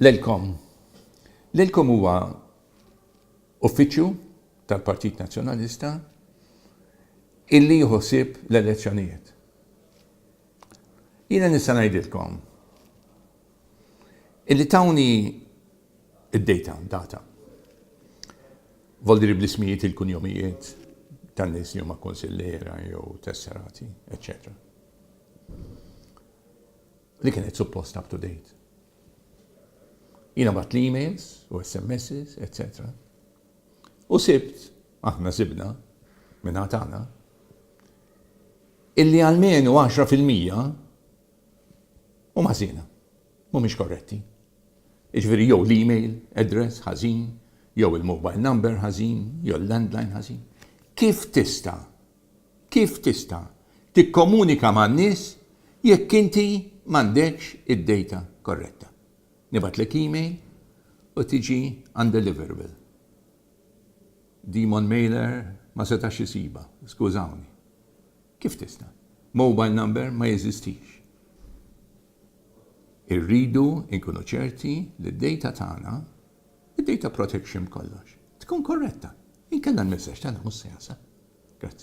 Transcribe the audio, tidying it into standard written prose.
L-Elcom. L-Elcom huwa uffiċċju tal-Partit Nazzjonalista illi jħossib l-elezzjonijiet. Jiena nista' ngħidilkom illi tawni id-data. Voldi bl-ismijiet il-kunjomijiet tan-nies li huma konsillera jew tesserati, etc. Li kienet suppost up to date. Jiena bat l-emails u SMSs, etc. U sibt, aħna sibna, minn ħatana, illi għalmenu 10% u mażina, mhumiex korretti. Iġveri jew l-email address ħażin, jew il-mobile number ħażin, jew l-landline ħażin. Kif tista' tikkomunika man-nies jekk inti m'għandekx id-data korretta? Nibatlek email u tiġi undeliverable. Demon mailer ma setax isiba, skużawni. Kif tista'? Mobile number ma jeżistix. Irridu inkunu ċerti li d-data tagħna, id-data protection kollox, tkun korretta. Inkella l-messaġġ tagħna mhux se jasal. Grazzi.